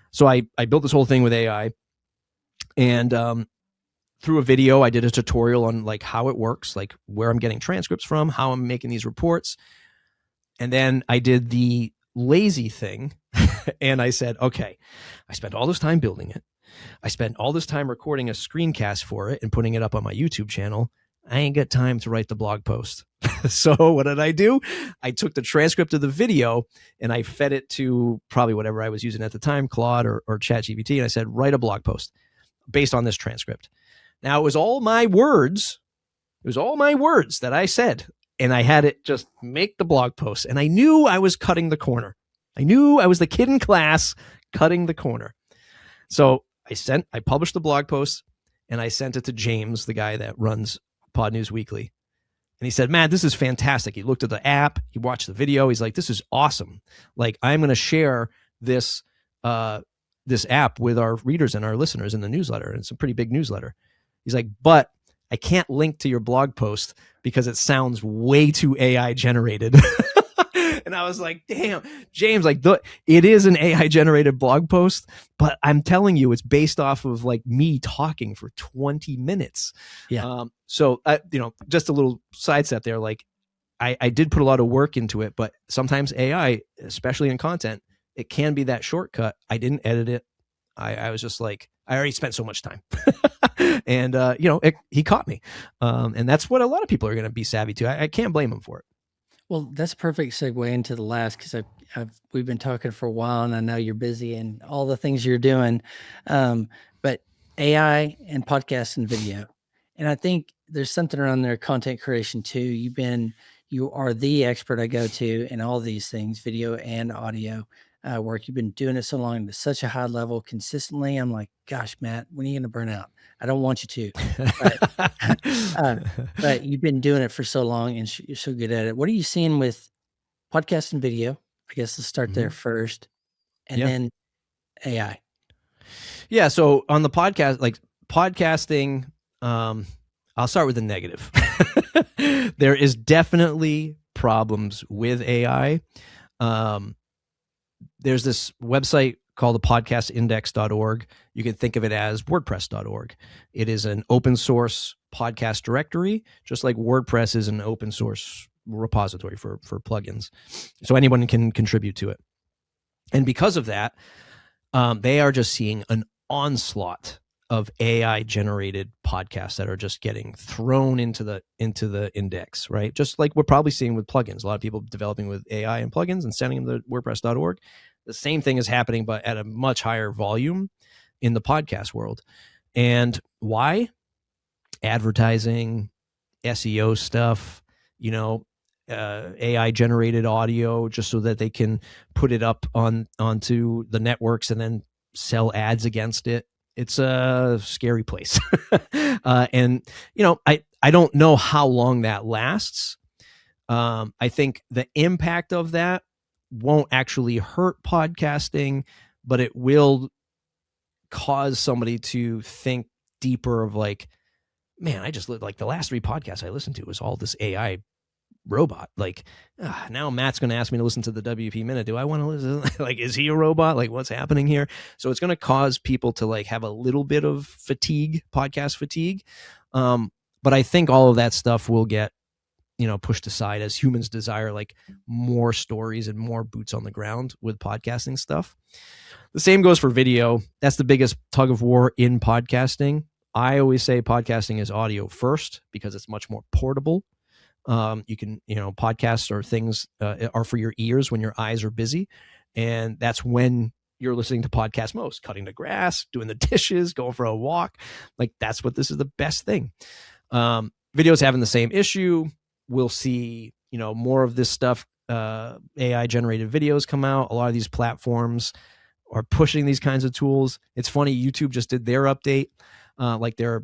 So I built this whole thing with AI, and through a video, I did a tutorial on like how it works, like where I'm getting transcripts from, how I'm making these reports. And then I did the lazy thing and I said, okay, I spent all this time building it. I spent all this time recording a screencast for it and putting it up on my YouTube channel. I ain't got time to write the blog post. So what did I do? I took the transcript of the video and I fed it to probably whatever I was using at the time, Claude or ChatGPT. And I said, write a blog post based on this transcript. Now, it was all my words. It was all my words that I said. And I had it just make the blog post. And I knew I was cutting the corner. I knew I was the kid in class cutting the corner. So I published the blog post and I sent it to James, the guy that runs Pod News Weekly. And he said, Matt, this is fantastic. He looked at the app. He watched the video. He's like, this is awesome. Like, I'm going to share this app with our readers and our listeners in the newsletter. And it's a pretty big newsletter. He's like, but I can't link to your blog post because it sounds way too AI generated. And I was like, damn, James, like it is an AI generated blog post, but I'm telling you, it's based off of like me talking for 20 minutes. Yeah. So, just a little sidestep there. Like I did put a lot of work into it, but sometimes AI, especially in content, it can be that shortcut. I didn't edit it. I was just like, I already spent so much time. And, he caught me. And that's what a lot of people are going to be savvy to. I can't blame him for it. Well, that's a perfect segue into the last, because we've been talking for a while, and I know you're busy and all the things you're doing, but AI and podcast and video, and I think there's something around their content creation too. You are the expert I go to in all these things, video and audio work. You've been doing it so long at such a high level consistently. I'm like, gosh, Matt, when are you going to burn out? I don't want you to, but but you've been doing it for so long, and you're so good at it. What are you seeing with podcast and video? I guess let's start there first, and then AI. Yeah. So on the podcast, like podcasting, I'll start with the negative. There is definitely problems with AI. There's this website called the podcastindex.org. You can think of it as wordpress.org. It is an open source podcast directory, just like WordPress is an open source repository for plugins. So anyone can contribute to it. And because of that, they are just seeing an onslaught of AI generated podcasts that are just getting thrown into the index, right? Just like we're probably seeing with plugins. A lot of people developing with AI and plugins and sending them to WordPress.org. The same thing is happening, but at a much higher volume in the podcast world. And why? Advertising, SEO stuff, AI generated audio, just so that they can put it up onto the networks and then sell ads against it. It's a scary place. And I don't know how long that lasts. I think the impact of that won't actually hurt podcasting, but it will cause somebody to think deeper of like, man, I just like the last 3 podcasts I listened to was all this AI robot. Like, now Matt's going to ask me to listen to the WP Minute. Do I want to listen? Like, is he a robot? Like, what's happening here? So it's going to cause people to like have a little bit of fatigue, podcast fatigue. But I think all of that stuff will get, pushed aside as humans desire like more stories and more boots on the ground with podcasting stuff. The same goes for video. That's the biggest tug of war in podcasting. I always say podcasting is audio first because it's much more portable. You can, podcasts or things are for your ears when your eyes are busy. And that's when you're listening to podcasts most, cutting the grass, doing the dishes, going for a walk. Like that's what this is the best thing. Videos having the same issue. We'll see, more of this stuff. AI generated videos come out. A lot of these platforms are pushing these kinds of tools. It's funny. YouTube just did their update, like their,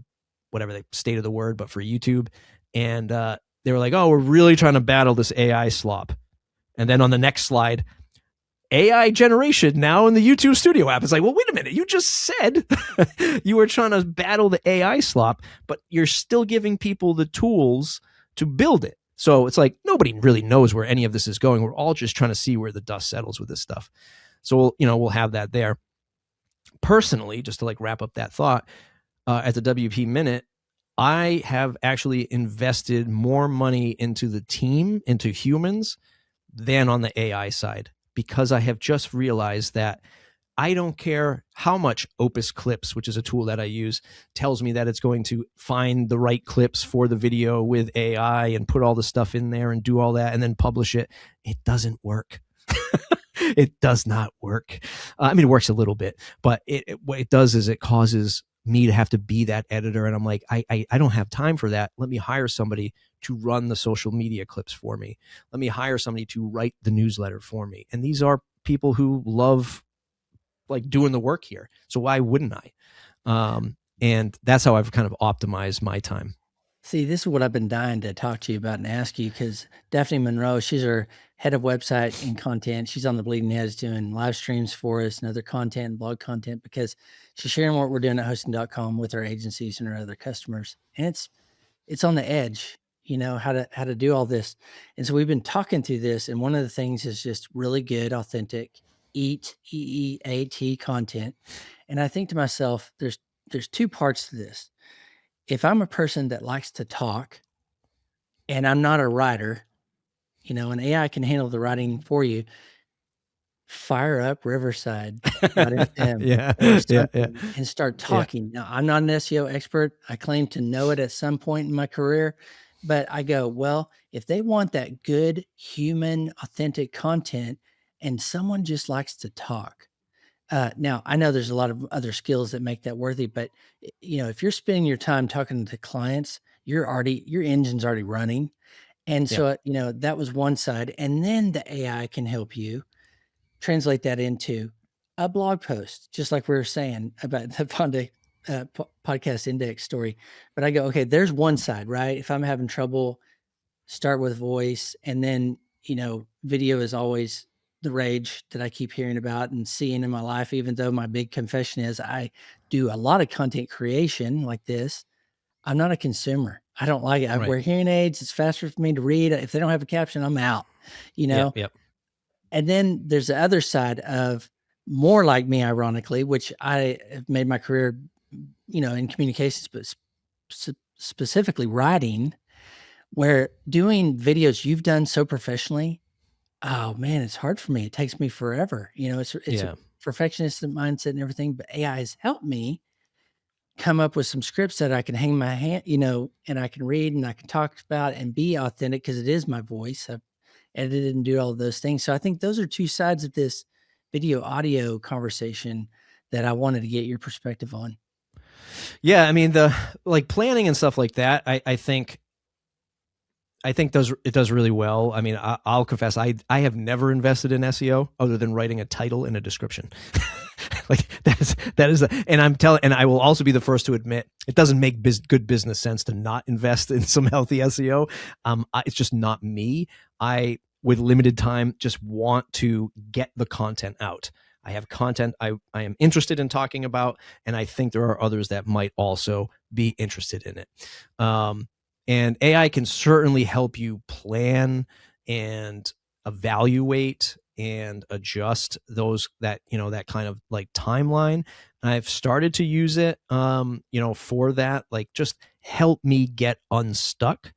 whatever they state of the word, but for YouTube. And, they were like, oh, we're really trying to battle this AI slop. And then on the next slide, AI generation now in the YouTube Studio app. It's like, well, wait a minute. You just said you were trying to battle the AI slop, but you're still giving people the tools to build it. So it's like nobody really knows where any of this is going. We're all just trying to see where the dust settles with this stuff. So we'll have that there. Personally, just to like wrap up that thought, at the WP Minute, I have actually invested more money into the team, into humans, than on the AI side, because I have just realized that I don't care how much Opus Clips, which is a tool that I use, tells me that it's going to find the right clips for the video with AI and put all the stuff in there and do all that and then publish it. It doesn't work. It does not work. It works a little bit, but what it does is it causes me to have to be that editor. And I'm like, I don't have time for that. Let me hire somebody to run the social media clips for me. Let me hire somebody to write the newsletter for me. And these are people who love like doing the work here. So why wouldn't I? And that's how I've kind of optimized my time. See, this is what I've been dying to talk to you about and ask you, because Daphne Monroe, she's our head of website and content. She's on the Bleeding Edge doing live streams for us and other content, blog content, because she's sharing what we're doing at hosting.com with our agencies and our other customers. And it's on the edge, how to do all this. And so we've been talking through this. And one of the things is just really good, authentic, EEAT content. And I think to myself, there's 2 parts to this. If I'm a person that likes to talk and I'm not a writer, and AI can handle the writing for you. Fire up Riverside.fm Yeah, or yeah, yeah, something and start yeah, talking. Now, I'm not an SEO expert. I claim to know it at some point in my career, but I go, well, if they want that good, human, authentic content and someone just likes to talk. Now, I know there's a lot of other skills that make that worthy, but if you're spending your time talking to clients, your engine's already running. And yeah, so, that was one side. And then the AI can help you translate that into a blog post, just like we were saying about the podcast index story. But I go, okay, there's one side, right? If I'm having trouble, start with voice, and then, video is always the rage that I keep hearing about and seeing in my life, even though my big confession is I do a lot of content creation like this. I'm not a consumer. I don't like it. I right. wear hearing aids. It's faster for me to read. If they don't have a caption, I'm out, you Yeah, know? yeah, And then there's the other side of more like me, ironically, which I have made my career, in communications, but specifically writing, where doing videos you've done so professionally, oh man, it's hard for me. It takes me forever. It's a yeah. perfectionist mindset and everything, but AI has helped me come up with some scripts that I can hang my hand, and I can read and I can talk about and be authentic because it is my voice. I've edited and do all of those things. So I think those are two sides of this video audio conversation that I wanted to get your perspective on. Yeah, I mean, the like planning and stuff like that, I think it does really well. I mean, I'll confess, I have never invested in SEO other than writing a title and a description. Like that is and I will also be the first to admit it doesn't make good business sense to not invest in some healthy SEO. It's just not me. I, with limited time, just want to get the content out. I have content I am interested in talking about, and I think there are others that might also be interested in it. And AI can certainly help you plan and evaluate and adjust that kind of like timeline. I've started to use it, for that, like just help me get unstuck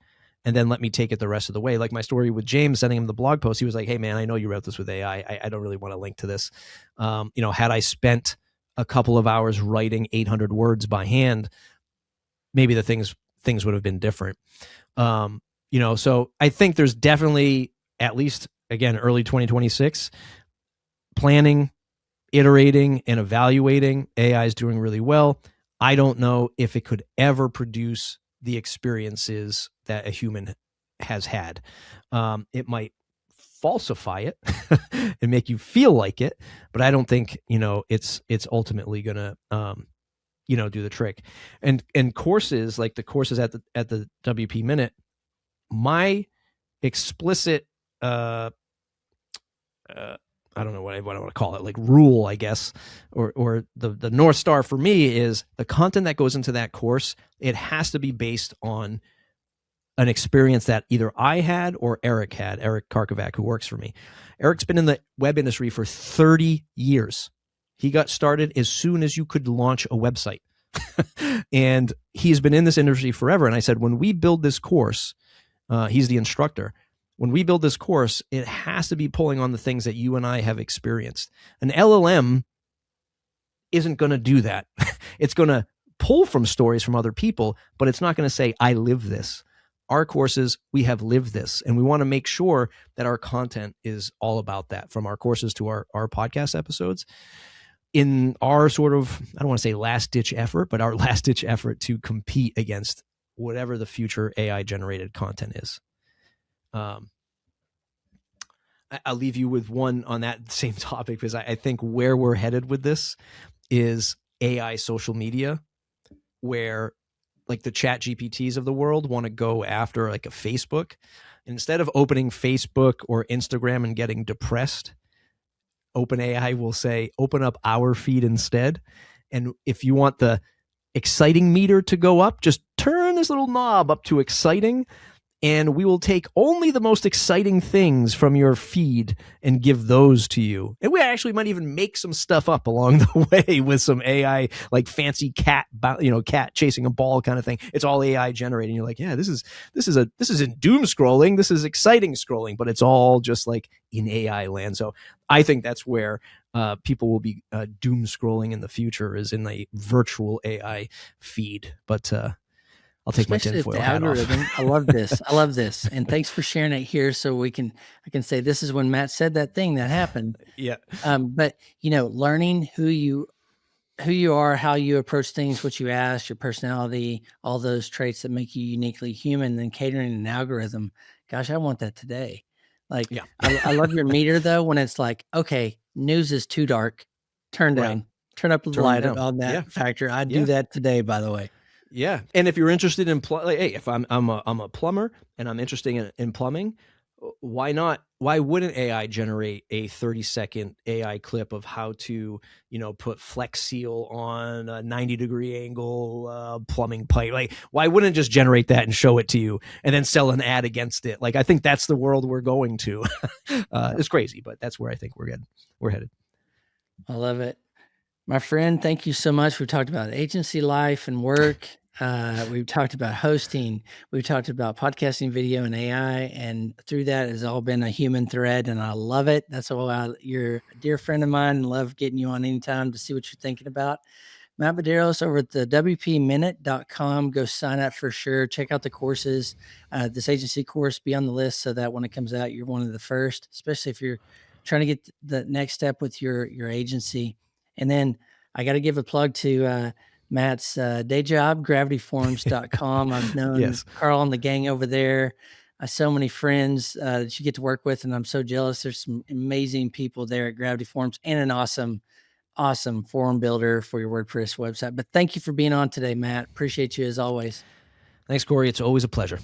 and then let me take it the rest of the way. Like my story with James, sending him the blog post, he was like, hey man, I know you wrote this with AI. I don't really want to link to this. Had I spent a couple of hours writing 800 words by hand, maybe the things would have been different. So I think there's definitely, at least again, early 2026, planning, iterating, and evaluating. AI is doing really well. I don't know if it could ever produce the experiences that a human has had. It might falsify it and make you feel like it, but I don't think it's ultimately gonna do the trick. And courses, like the courses at the WP Minute, my explicit I don't know what I want to call it, like rule, I guess, or the North Star for me is the content that goes into that course, it has to be based on an experience that either I had or Eric Karkovac, who works for me. Eric's been in the web industry for 30 years. He got started as soon as you could launch a website. And he's been in this industry forever. And I said, when we build this course, he's the instructor. When we build this course, it has to be pulling on the things that you and I have experienced. An LLM isn't going to do that. It's going to pull from stories from other people, but it's not going to say, I live this. Our courses, we have lived this. And we want to make sure that our content is all about that, from our courses to our podcast episodes. In our sort of, I don't want to say last ditch effort, but our last ditch effort to compete against whatever the future AI generated content is. I'll leave you with one on that same topic, because I think where we're headed with this is AI social media, where like the chat GPTs of the world want to go after like a Facebook. Instead of opening Facebook or Instagram and getting depressed, OpenAI will say, open up our feed instead. And if you want the exciting meter to go up, just turn this little knob up to exciting, and we will take only the most exciting things from your feed and give those to you. And we actually might even make some stuff up along the way with some AI, like fancy cat chasing a ball kind of thing. It's all AI generated. You're like, yeah, this isn't doom scrolling. This is exciting scrolling, but it's all just like in AI land. So I think that's where people will be doom scrolling in the future, is in a virtual AI feed. But I'll take my tinfoil hat off. I love this. I love this. And thanks for sharing it here, so I can say, this is when Matt said that thing that happened. Yeah. But learning who you are, how you approach things, what you ask, your personality, all those traits that make you uniquely human, then catering an algorithm. Gosh, I want that today. Like, yeah. I love your meter though, when it's like, okay, news is too dark, turn down, right. Turn up the light on that factor. I do that today, by the way. Yeah. And if you're interested in hey, if I'm a plumber and I'm interested in plumbing, why not? Why wouldn't AI generate a 30-second AI clip of how to, put Flex Seal on a 90-degree angle plumbing pipe? Like, why wouldn't it just generate that and show it to you and then sell an ad against it? Like, I think that's the world we're going to. It's crazy, but that's where I think we're headed. I love it. My friend, thank you so much. We've talked about agency life and work. We've talked about hosting. We've talked about podcasting, video, and AI. And through that has all been a human thread, and I love it. That's why you're a dear friend of mine, and love getting you on anytime to see what you're thinking about. Matt Medeiros over at the WPminute.com. Go sign up for sure. Check out the courses. This agency course, be on the list so that when it comes out, you're one of the first, especially if you're trying to get the next step with your agency. And then I got to give a plug to Matt's day job, gravityforms.com. I've known Carl and the gang over there. So many friends that you get to work with, and I'm so jealous. There's some amazing people there at Gravity Forms, and an awesome forum builder for your WordPress website. But thank you for being on today, Matt. Appreciate you as always. Thanks, Cory. It's always a pleasure.